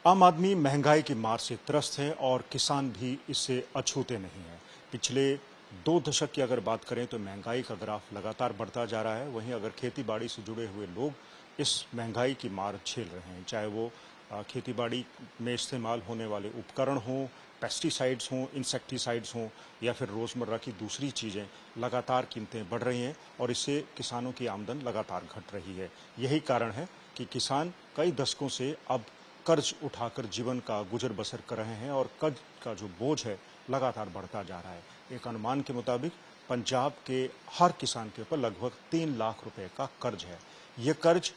आम आदमी महंगाई की मार से त्रस्त है और किसान भी इससे अछूते नहीं हैं। पिछले 2 दशक की अगर बात करें तो महंगाई का ग्राफ लगातार बढ़ता जा रहा है। वहीं अगर खेती बाड़ी से जुड़े हुए लोग इस महंगाई की मार झेल रहे हैं, चाहे वो खेती बाड़ी में इस्तेमाल होने वाले उपकरण हों, पेस्टिसाइड्स हों, इंसेक्टिसाइड्स हों या फिर रोज़मर्रा की दूसरी चीज़ें, लगातार कीमतें बढ़ रही हैं और इससे किसानों की आमदन लगातार घट रही है। यही कारण है कि किसान कई दशकों से अब कर्ज उठाकर जीवन का गुजर बसर कर रहे हैं और कर्ज का जो बोझ है लगातार बढ़ता जा रहा है। एक अनुमान के मुताबिक पंजाब के हर किसान के ऊपर लगभग 3 लाख रुपए का कर्ज है। ये कर्ज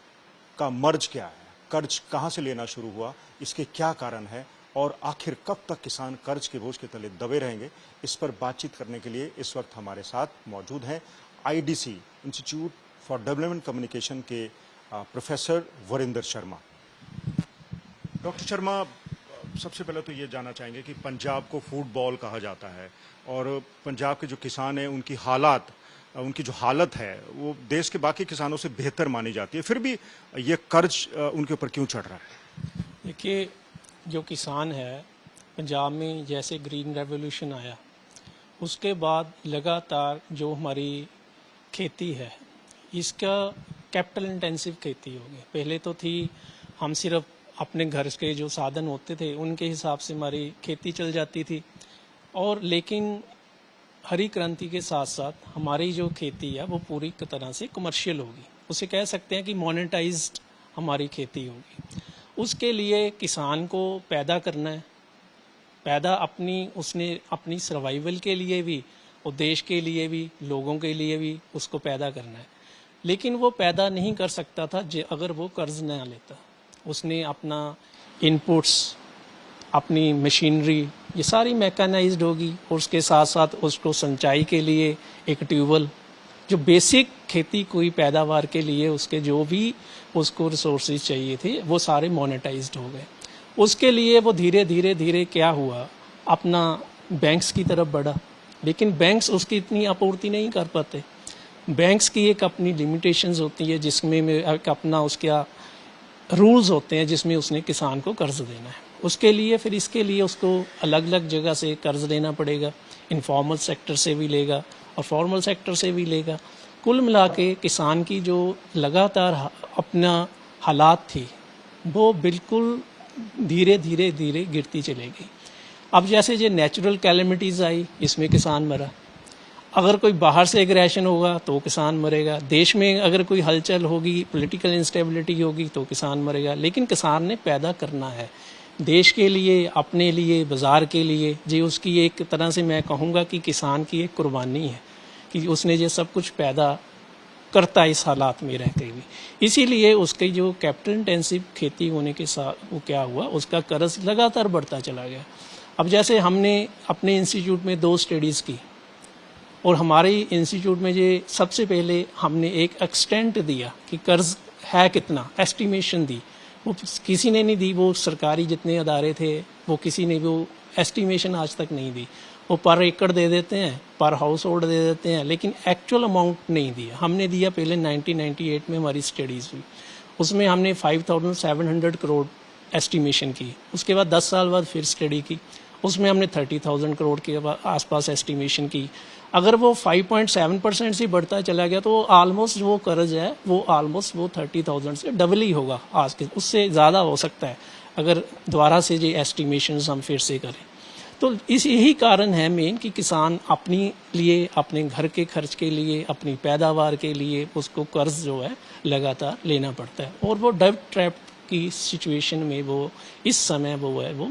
का मर्ज क्या है, कर्ज कहाँ से लेना शुरू हुआ, इसके क्या कारण है और आखिर कब तक किसान कर्ज के बोझ के तले दबे रहेंगे, इस पर बातचीत करने के लिए इस वक्त हमारे साथ मौजूद हैं IDC institute for development communication के प्रोफेसर वरिंदर शर्मा। डॉक्टर शर्मा, सबसे पहले तो ये जानना चाहेंगे कि पंजाब को फुटबॉल कहा जाता है और पंजाब के जो किसान हैं उनकी जो हालत है वो देश के बाकी किसानों से बेहतर मानी जाती है, फिर भी ये कर्ज उनके ऊपर क्यों चढ़ रहा है? देखिए, जो किसान है पंजाब में, जैसे ग्रीन रेवोल्यूशन आया उसके बाद लगातार जो हमारी खेती है इसका कैपिटल इंटेंसिव खेती हो गई। पहले तो थी हम सिर्फ अपने घर के जो साधन होते थे उनके हिसाब से हमारी खेती चल जाती थी, और लेकिन हरी क्रांति के साथ साथ हमारी जो खेती है वो पूरी तरह से कमर्शियल होगी। उसे कह सकते हैं कि मोनेटाइज्ड हमारी खेती होगी। उसके लिए किसान को पैदा करना है, उसने अपनी सर्वाइवल के लिए भी और देश के लिए भी, लोगों के लिए भी उसको पैदा करना है। लेकिन वो पैदा नहीं कर सकता था अगर वो कर्ज ना लेता। उसने अपना इनपुट्स, अपनी मशीनरी, ये सारी मैकेनाइज्ड होगी और उसके साथ साथ उसको सिंचाई के लिए एक ट्यूबवेल, जो बेसिक खेती कोई पैदावार के लिए उसके जो भी उसको रिसोर्सेज चाहिए थे वो सारे मोनेटाइज्ड हो गए। उसके लिए वो धीरे धीरे क्या हुआ, अपना बैंक्स की तरफ बढ़ा, लेकिन बैंक्स उसकी इतनी आपूर्ति नहीं कर पाते। बैंक्स की एक अपनी लिमिटेशंस होती है जिसमें एक अपना उसका रूल्स होते हैं जिसमें उसने किसान को कर्ज देना है। उसके लिए फिर इसके लिए उसको अलग अलग जगह से कर्ज लेना पड़ेगा। इनफॉर्मल सेक्टर से भी लेगा और फॉर्मल सेक्टर से भी लेगा। कुल मिला के किसान की जो लगातार अपना हालात थी वो बिल्कुल धीरे धीरे गिरती चलेगी। अब जैसे जो नेचुरल कैलेमिटीज़ आई, इसमें किसान मरा। अगर कोई बाहर से एग्रेशन होगा तो किसान मरेगा। देश में अगर कोई हलचल होगी, पॉलिटिकल इंस्टेबिलिटी होगी तो किसान मरेगा। लेकिन किसान ने पैदा करना है देश के लिए, अपने लिए, बाज़ार के लिए। जी, उसकी एक तरह से मैं कहूँगा कि किसान की एक कुर्बानी है कि उसने ये सब कुछ पैदा करता इस हालात में रहते हुए। इसीलिए उसकी जो कैपिटल इंटेंसिव खेती होने के साथ वो क्या हुआ, उसका कर्ज लगातार बढ़ता चला गया। अब जैसे हमने अपने इंस्टीट्यूट में 2 स्टडीज़ की और हमारे इंस्टीट्यूट में ये सबसे पहले हमने एक एक्सटेंट दिया कि कर्ज है कितना, एस्टिमेशन दी। वो किसी ने नहीं दी, वो सरकारी जितने अदारे थे वो किसी ने वो एस्टिमेशन आज तक नहीं दी। वो पर एकड़ दे देते हैं, पर हाउस होल्ड दे देते हैं, लेकिन एक्चुअल अमाउंट नहीं दिया। हमने दिया पहले 1998 में हमारी स्टडीज़ हुई, उसमें हमने 5700 करोड़ एस्टिमेशन की। उसके बाद 10 साल बाद फिर स्टडी की, उसमें हमने 30,000 करोड़ के आसपास एस्टिमेशन की। अगर वो 5.7% से बढ़ता चला गया तो ऑलमोस्ट वो कर्ज है वो ऑलमोस्ट वो 30,000 से डबल ही होगा आज के, उससे ज़्यादा हो सकता है अगर दोबारा से ये एस्टिमेशंस हम फिर से करें। तो यही कारण है मेन कि किसान अपने लिए, अपने घर के खर्च के लिए, अपनी पैदावार के लिए उसको कर्ज जो है लगातार लेना पड़ता है और वो डेब्ट ट्रैप की सिचुएशन में वो इस समय वो है वो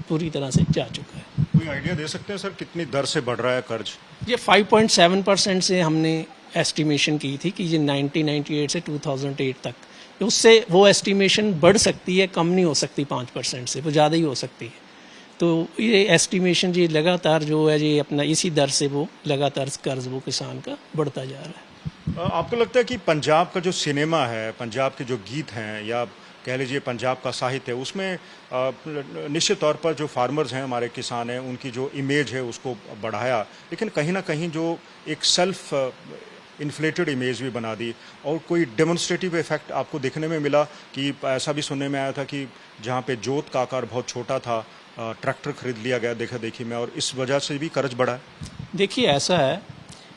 पूरी तरह से जा चुका है। कोई आइडिया दे सकते हैं सर कितनी दर से बढ़ रहा है कर्ज? ये 5.7% से हमने एस्टिमेशन की थी कि ये 1998 से 2008 तक, उससे वो एस्टिमेशन बढ़ सकती है, कम नहीं हो सकती 5% से, वो ज़्यादा ही हो सकती है। तो ये एस्टिमेशन ये लगातार जो है ये अपना इसी दर से वो लगातार कर्ज वो किसान का बढ़ता जा रहा है। आपको लगता है कि पंजाब का जो सिनेमा है, पंजाब के जो गीत हैं या कह लीजिए पंजाब का साहित्य है, उसमें निश्चित तौर पर जो फार्मर्स हैं, हमारे किसान हैं, उनकी जो इमेज है उसको बढ़ाया, लेकिन कहीं ना कहीं जो एक सेल्फ इन्फ्लेटेड इमेज भी बना दी, और कोई डेमोन्स्ट्रेटिव इफेक्ट आपको देखने में मिला कि ऐसा भी सुनने में आया था कि जहाँ पे जोत का आकार बहुत छोटा था, ट्रैक्टर खरीद लिया गया देखा देखी में, और इस वजह से भी कर्ज बढ़ा है? देखिए, ऐसा है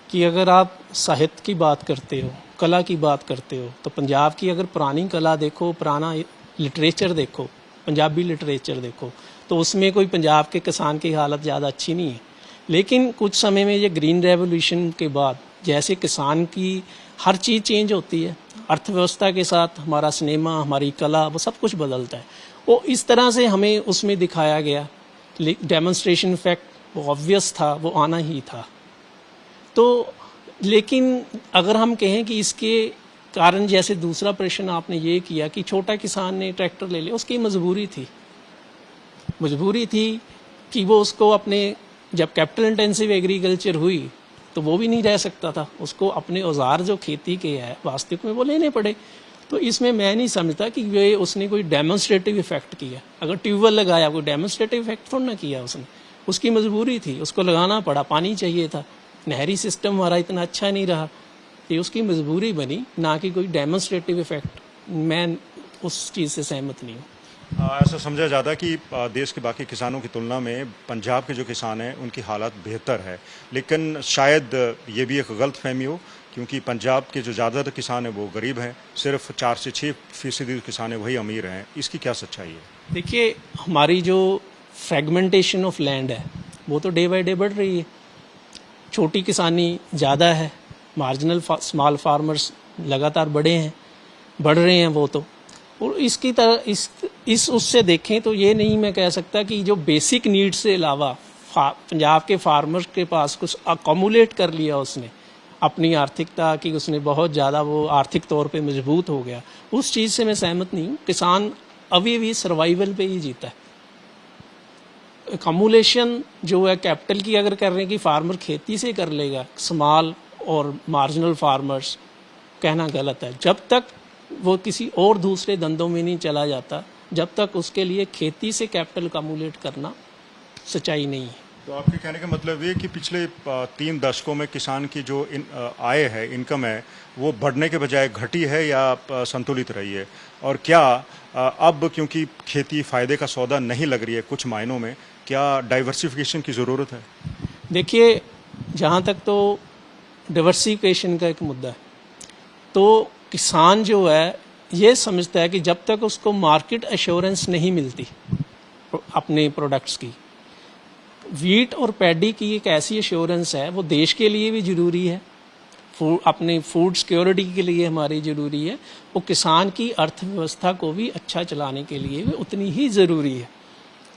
कि अगर आप साहित्य की बात करते हो, कला की बात करते हो, तो पंजाब की अगर पुरानी कला देखो, पुराना लिटरेचर देखो, पंजाबी लिटरेचर देखो, तो उसमें कोई पंजाब के किसान की हालत ज़्यादा अच्छी नहीं है। लेकिन कुछ समय में ये ग्रीन रेवोल्यूशन के बाद जैसे किसान की हर चीज़ चेंज होती है, अर्थव्यवस्था के साथ हमारा सिनेमा, हमारी कला, वो सब कुछ बदलता है। वो इस तरह से हमें उसमें दिखाया गया, डेमोन्स्ट्रेशन इफेक्ट वो ऑब्वियस था, वो आना ही था। तो लेकिन अगर हम कहें कि इसके कारण, जैसे दूसरा प्रश्न आपने ये किया कि छोटा किसान ने ट्रैक्टर ले लिया, उसकी मजबूरी थी कि वो उसको अपने, जब कैपिटल इंटेंसिव एग्रीकल्चर हुई तो वो भी नहीं रह सकता था, उसको अपने औजार जो खेती के है वास्तविक में वो लेने पड़े। तो इसमें मैं नहीं समझता कि ये उसने कोई डेमोन्स्ट्रेटिव इफेक्ट किया। अगर ट्यूबवेल लगाया, कोई डेमोन्स्ट्रेटिव इफेक्ट थोड़ा ना किया उसने, उसकी मजबूरी थी, उसको लगाना पड़ा, पानी चाहिए था, नहरी सिस्टम हमारा इतना अच्छा नहीं रहा, ये उसकी मजबूरी बनी, ना कि कोई डेमोन्स्ट्रेटिव इफेक्ट। मैं उस चीज़ से सहमत नहीं हूँ। ऐसा समझा जाता है कि देश के बाकी किसानों की तुलना में पंजाब के जो किसान हैं उनकी हालत बेहतर है, लेकिन शायद ये भी एक गलत फहमी हो, क्योंकि पंजाब के जो ज़्यादातर किसान हैं वो गरीब हैं, सिर्फ 4 से 6% किसान हैं वही अमीर हैं। इसकी क्या सच्चाई है? देखिए, हमारी जो फ्रेगमेंटेशन ऑफ लैंड है वो तो डे बाय डे बढ़ रही है। छोटी किसानी ज़्यादा है, मार्जिनल स्मॉल फार्मर्स लगातार बढ़ रहे हैं वो तो। और इसकी तरह इस उससे देखें तो ये नहीं मैं कह सकता कि जो बेसिक नीड्स से अलावा पंजाब के फार्मर्स के पास कुछ अकोमुलेट कर लिया उसने अपनी आर्थिकता की, उसने बहुत ज़्यादा वो आर्थिक तौर पे मजबूत हो गया, उस चीज़ से मैं सहमत नहीं हूँ। किसान अभी भी सर्वाइवल पे ही जीता है। अकोमुलेशन जो है कैपिटल की अगर कर रहे हैं कि फार्मर खेती से कर लेगा, स्मॉल और मार्जिनल फार्मर्स, कहना गलत है। जब तक वो किसी और दूसरे धंधों में नहीं चला जाता, जब तक उसके लिए खेती से कैपिटल अकोमुलेट करना सच्चाई नहीं है। तो आपके कहने का मतलब ये कि पिछले 3 दशकों में किसान की जो आय है, इनकम है, वो बढ़ने के बजाय घटी है या संतुलित रही है? और क्या अब क्योंकि खेती फ़ायदे का सौदा नहीं लग रही है कुछ मायनों में, क्या डाइवर्सिफिकेशन की ज़रूरत है? देखिए, जहाँ तक तो डाइवर्सिफिकेशन का एक मुद्दा है, तो किसान जो है ये समझता है कि जब तक उसको मार्केट एश्योरेंस नहीं मिलती अपने प्रोडक्ट्स की, वीट और पैडी की एक ऐसी एश्योरेंस है, वो देश के लिए भी ज़रूरी है, अपने फूड सिक्योरिटी के लिए हमारी ज़रूरी है, वो किसान की अर्थव्यवस्था को भी अच्छा चलाने के लिए भी उतनी ही ज़रूरी है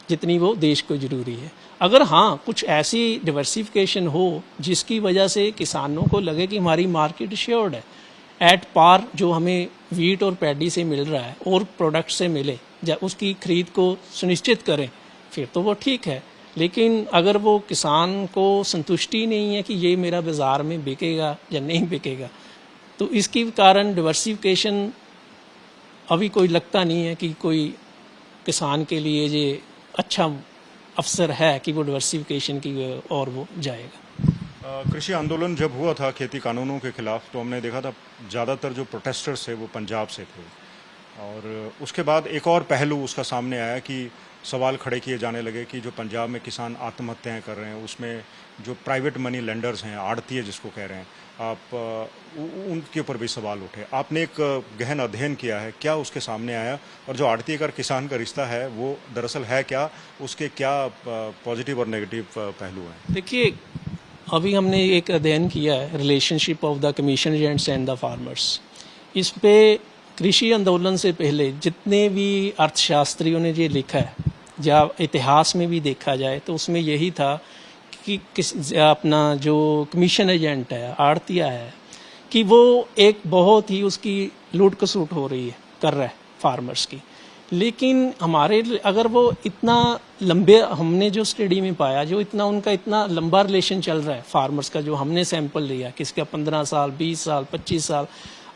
जितनी वो देश को ज़रूरी है। अगर हाँ कुछ ऐसी डिवर्सिफिकेशन हो जिसकी वजह से किसानों को लगे कि हमारी मार्केट एश्योर्ड है, एट पार जो हमें वीट और पैडी से मिल रहा है और प्रोडक्ट से मिले, जब उसकी खरीद को सुनिश्चित करें, फिर तो वो ठीक है। लेकिन अगर वो किसान को संतुष्टि नहीं है कि ये मेरा बाज़ार में बिकेगा या नहीं बिकेगा, तो इसके कारण डिवर्सिफिकेशन अभी कोई लगता नहीं है कि कोई किसान के लिए ये अच्छा अवसर है कि वो डिवर्सिफिकेशन की और वो जाएगा। कृषि आंदोलन जब हुआ था खेती कानूनों के खिलाफ, तो हमने देखा था ज़्यादातर जो प्रोटेस्टर्स थे वो पंजाब से थे, और उसके बाद एक और पहलू उसका सामने आया कि सवाल खड़े किए जाने लगे कि जो पंजाब में किसान आत्महत्याएं कर रहे हैं, उसमें जो प्राइवेट मनी लेंडर्स हैं, आड़तीय जिसको कह रहे हैं आप, उनके ऊपर भी सवाल उठे। आपने एक गहन अध्ययन किया है, क्या उसके सामने आया, और जो आड़तीय का किसान का रिश्ता है वो दरअसल है क्या, उसके क्या पॉजिटिव और नेगेटिव पहलू हैं? देखिए, अभी हमने एक अध्ययन किया है, relationship of the commission agents and the farmers. इस पे कृषि आंदोलन से पहले जितने भी अर्थशास्त्रियों ने ये लिखा है, या इतिहास में भी देखा जाए, तो उसमें यही था कि अपना जो कमीशन एजेंट है, आड़तिया है, कि वो एक बहुत ही उसकी लूट खसूट हो रही है, कर रहा है फार्मर्स की। लेकिन हमारे अगर वो इतना लंबे, हमने जो स्टडी में पाया, जो इतना उनका इतना लंबा रिलेशन चल रहा है फार्मर्स का, जो हमने सैंपल लिया, किसका 15 साल, 20 साल, 25 साल,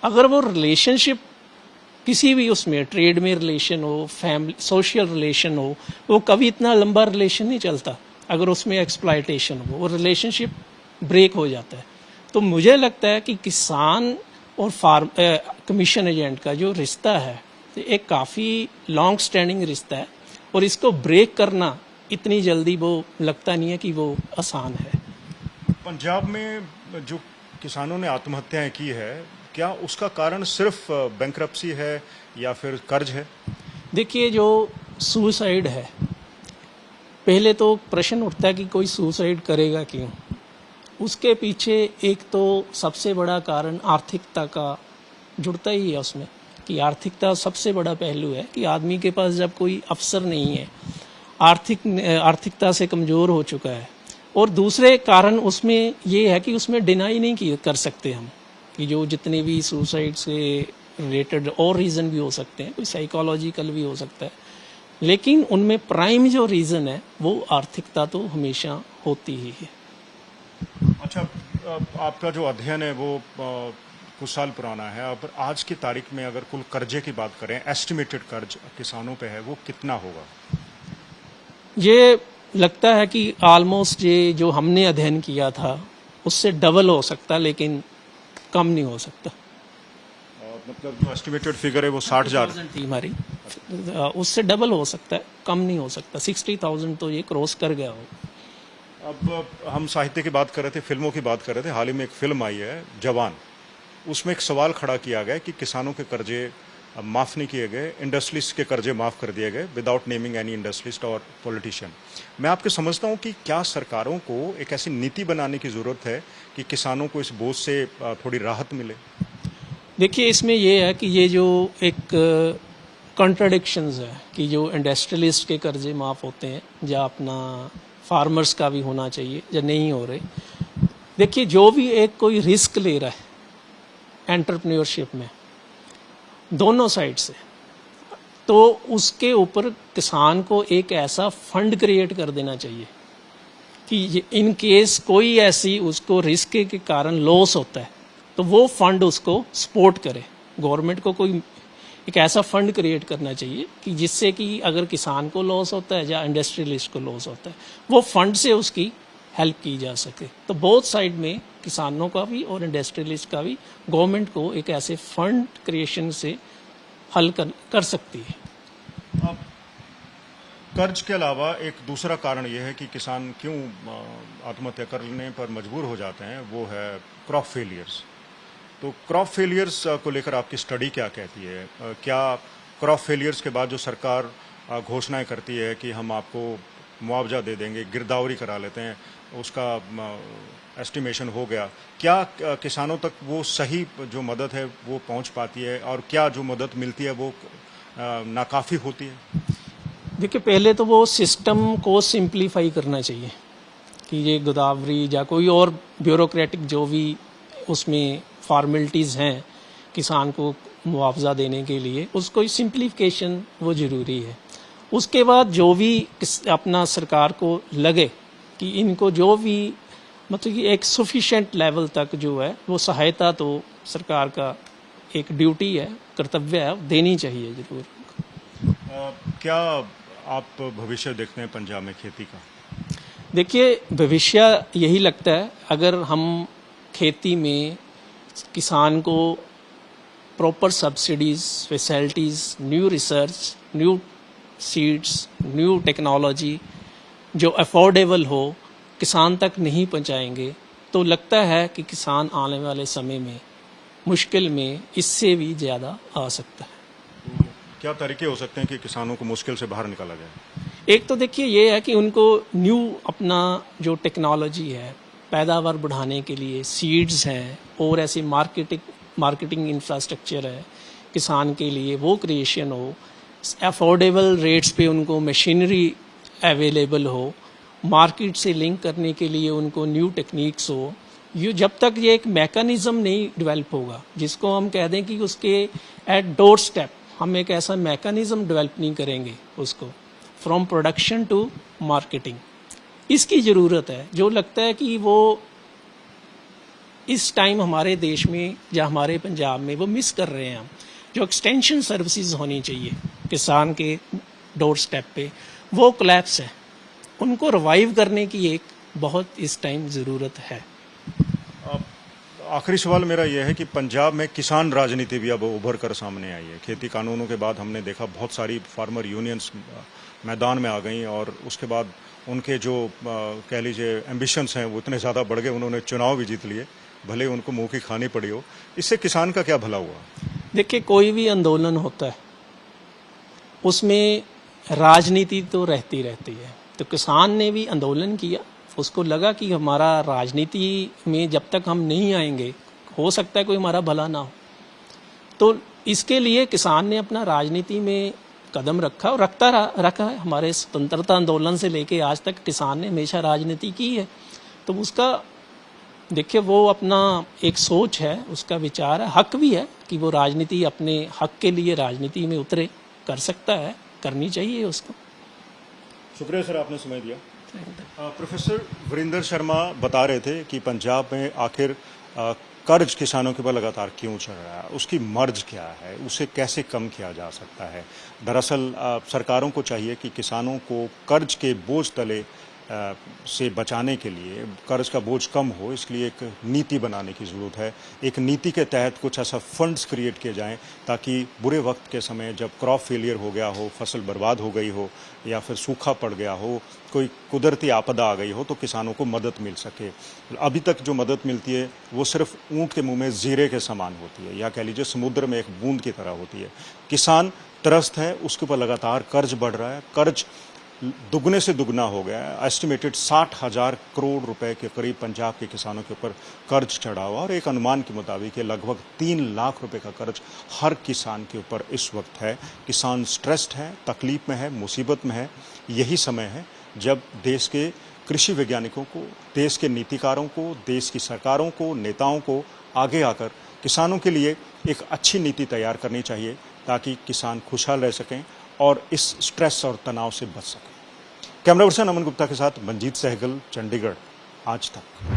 अगर वो रिलेशनशिप किसी भी उसमें ट्रेड में रिलेशन हो, फैमिली सोशल रिलेशन हो, वो कभी इतना लंबा रिलेशन नहीं चलता। अगर उसमें एक्सप्लॉयटेशन हो, वो रिलेशनशिप ब्रेक हो जाता है। तो मुझे लगता है कि किसान और कमीशन एजेंट का जो रिश्ता है तो एक काफ़ी लॉन्ग स्टैंडिंग रिश्ता है, और इसको ब्रेक करना इतनी जल्दी वो लगता नहीं है कि वो आसान है। पंजाब में जो किसानों ने आत्महत्याएं की है, क्या उसका कारण सिर्फ बैंक्रप्सी है या फिर कर्ज है? देखिए, जो सुसाइड है, पहले तो प्रश्न उठता है कि कोई सुसाइड करेगा क्यों। उसके पीछे एक तो सबसे बड़ा कारण आर्थिकता का जुड़ता ही है उसमें, कि सबसे बड़ा पहलू है कि आदमी के पास जब कोई अवसर नहीं है, आर्थिकता से कमज़ोर हो चुका है। और दूसरे कारण उसमें ये है कि उसमें डिनाई नहीं कर सकते हम कि जो जितने भी सुसाइड से रिलेटेड और रीज़न भी हो सकते हैं, कोई साइकोलॉजिकल भी हो सकता है, लेकिन उनमें प्राइम जो रीज़न है वो आर्थिकता तो हमेशा होती ही है। अच्छा, आपका जो अध्ययन है वो कुछ साल पुराना है। अब आज की तारीख में अगर कुल कर्जे की बात करें, एस्टिमेटेड कर्ज किसानों पे है, वो कितना होगा? ये लगता है कि ऑलमोस्ट ये जो हमने अध्ययन किया था उससे डबल हो सकता, लेकिन कम नहीं हो सकता। मतलब जो एस्टिमेटेड फिगर है वो 60,000 थी हमारी, उससे डबल हो सकता है, कम नहीं हो सकता। 60,000 तो ये क्रॉस कर गया हो। अब हम साहित्य की बात कर रहे थे, फिल्मों की बात कर रहे थे। हाल ही में एक फिल्म आई है जवान, उसमें एक सवाल खड़ा किया गया कि किसानों के कर्जे माफ़ नहीं किए गए, इंडस्ट्रियलिस्ट के कर्जे माफ़ कर दिए गए विदाउट नेमिंग एनी इंडस्ट्रियलिस्ट और पॉलिटिशियन। मैं आपके समझता हूँ कि क्या सरकारों को एक ऐसी नीति बनाने की ज़रूरत है कि किसानों को इस बोझ से थोड़ी राहत मिले? देखिए, इसमें ये है कि ये जो एक कॉन्ट्राडिक्शंस है कि जो इंडस्ट्रियलिस्ट के कर्जे माफ़ होते हैं या अपना फार्मर्स का भी होना चाहिए या नहीं हो रहे। देखिए, जो भी एक कोई रिस्क ले रहा है एंटरप्रेन्योरशिप में दोनों साइड से, तो उसके ऊपर किसान को एक ऐसा फंड क्रिएट कर देना चाहिए कि इन केस कोई ऐसी उसको रिस्क के कारण लॉस होता है तो वो फंड उसको सपोर्ट करे। गवर्नमेंट को कोई एक ऐसा फंड क्रिएट करना चाहिए कि जिससे कि अगर किसान को लॉस होता है या इंडस्ट्रियलिस्ट को लॉस होता है, वो फंड से उसकी हेल्प की जा सके। तो बोथ साइड में, किसानों का भी और इंडस्ट्रियलिस्ट का भी, गवर्नमेंट को एक ऐसे फंड क्रिएशन से हल कर सकती है। अब कर्ज के अलावा एक दूसरा कारण यह है कि किसान क्यों आत्महत्या करने पर मजबूर हो जाते हैं, वो है क्रॉप फेलियर्स। तो क्रॉप फेलियर्स को लेकर आपकी स्टडी क्या कहती है? क्या क्रॉप फेलियर्स के बाद जो सरकार घोषणाएं करती है कि हम आपको मुआवजा दे देंगे, गिरदावरी करा लेते हैं, उसका एस्टिमेशन हो गया, क्या किसानों तक वो सही जो मदद है वो पहुंच पाती है, और क्या जो मदद मिलती है वो नाकाफ़ी होती है? देखिए, पहले तो वो सिस्टम को सिंप्लीफाई करना चाहिए कि ये गोदावरी या कोई और ब्यूरोक्रेटिक जो भी उसमें फॉर्मेलिटीज़ हैं किसान को मुआवजा देने के लिए, उसको सिंप्लीफिकेशन वो ज़रूरी है। उसके बाद जो भी अपना सरकार को लगे कि इनको जो भी मतलब कि एक सफिशिएंट लेवल तक जो है वो सहायता, तो सरकार का एक ड्यूटी है, कर्तव्य है, देनी चाहिए ज़रूर। क्या आप भविष्य देखते हैं पंजाब में खेती का? देखिए, भविष्य यही लगता है अगर हम खेती में किसान को proper subsidies, facilities, new research, new seeds, new technology जो अफोर्डेबल हो किसान तक नहीं पहुंचाएंगे, तो लगता है कि किसान आने वाले समय में मुश्किल में इससे भी ज़्यादा आ सकता है। क्या तरीके हो सकते हैं कि किसानों को मुश्किल से बाहर निकाला जाए? एक तो देखिए ये है कि उनको न्यू अपना जो टेक्नोलॉजी है, पैदावार बढ़ाने के लिए सीड्स हैं और ऐसी मार्केटिंग इंफ्रास्ट्रक्चर है किसान के लिए, वो क्रिएशन हो, अफोर्डेबल रेट्स पे उनको मशीनरी अवेलेबल हो, मार्केट से लिंक करने के लिए उनको न्यू टेक्निक्स हो। ये जब तक ये एक मैकेनिज्म नहीं डेवलप होगा, जिसको हम कह दें कि उसके एट डोर स्टेप हम एक ऐसा मैकेनिज्म डेवलप नहीं करेंगे उसको फ्रॉम प्रोडक्शन टू मार्केटिंग, इसकी ज़रूरत है। जो लगता है कि वो इस टाइम हमारे देश में या हमारे पंजाब में वो मिस कर रहे हैं हम, जो एक्सटेंशन सर्विसेज होनी चाहिए किसान के डोर स्टेप पे, वो कोलैप्स है। उनको रिवाइव करने की एक बहुत इस टाइम ज़रूरत है। आखिरी सवाल मेरा यह है कि पंजाब में किसान राजनीति भी अब उभर कर सामने आई है। खेती कानूनों के बाद हमने देखा बहुत सारी फार्मर यूनियंस मैदान में आ गई और उसके बाद उनके जो कह लीजिए एम्बिशंस हैं वो इतने ज़्यादा बढ़ गए, उन्होंने चुनाव भी जीत लिए, भले उनको मुंह की खानी पड़ी हो। इससे किसान का क्या भला हुआ? देखिए, कोई भी आंदोलन होता है उसमें राजनीति तो रहती है। तो किसान ने भी आंदोलन किया, उसको लगा कि हमारा राजनीति में जब तक हम नहीं आएंगे हो सकता है कोई हमारा भला ना हो। तो इसके लिए किसान ने अपना राजनीति में कदम रखा और रखा है। हमारे स्वतंत्रता आंदोलन से लेके आज तक किसान ने हमेशा राजनीति की है। तो उसका देखिए, वो अपना एक सोच है, उसका विचार है, हक भी है कि वो राजनीति अपने हक के लिए राजनीति में उतरे, कर सकता है, करनी चाहिए उसको। शुक्रिया सर, आपने समय दिया। प्रोफेसर वीरेंद्र शर्मा बता रहे थे कि पंजाब में आखिर कर्ज किसानों के ऊपर लगातार क्यों चढ़ रहा है, उसकी मर्ज क्या है, उसे कैसे कम किया जा सकता है। दरअसल सरकारों को चाहिए कि किसानों को कर्ज के बोझ तले से बचाने के लिए, कर्ज का बोझ कम हो, इसलिए एक नीति बनाने की ज़रूरत है। एक नीति के तहत कुछ ऐसा फंड्स क्रिएट किए जाएं ताकि बुरे वक्त के समय जब क्रॉप फेलियर हो गया हो, फसल बर्बाद हो गई हो या फिर सूखा पड़ गया हो, कोई कुदरती आपदा आ गई हो, तो किसानों को मदद मिल सके। अभी तक जो मदद मिलती है वो सिर्फ ऊँट के मुँह में जीरे के समान होती है, या कह लीजिए समुद्र में एक बूंद की तरह होती है। किसान त्रस्त है, उसके ऊपर लगातार कर्ज बढ़ रहा है, कर्ज दुगने से दुगना हो गया है। एस्टिमेटेड 60,000 करोड़ रुपए के करीब पंजाब के किसानों के ऊपर कर्ज चढ़ा हुआ, और एक अनुमान के मुताबिक लगभग 3 लाख रुपए का कर्ज हर किसान के ऊपर इस वक्त है। किसान स्ट्रेस्ड है, तकलीफ में है, मुसीबत में है। यही समय है जब देश के कृषि वैज्ञानिकों को, देश के नीतिकारों को, देश की सरकारों को, नेताओं को आगे आकर किसानों के लिए एक अच्छी नीति तैयार करनी चाहिए ताकि किसान खुशहाल रह सकें और इस स्ट्रेस और तनाव से बच सकें। कैमरा पर्सन अमन गुप्ता के साथ मंजीत सहगल, चंडीगढ़, आज तक।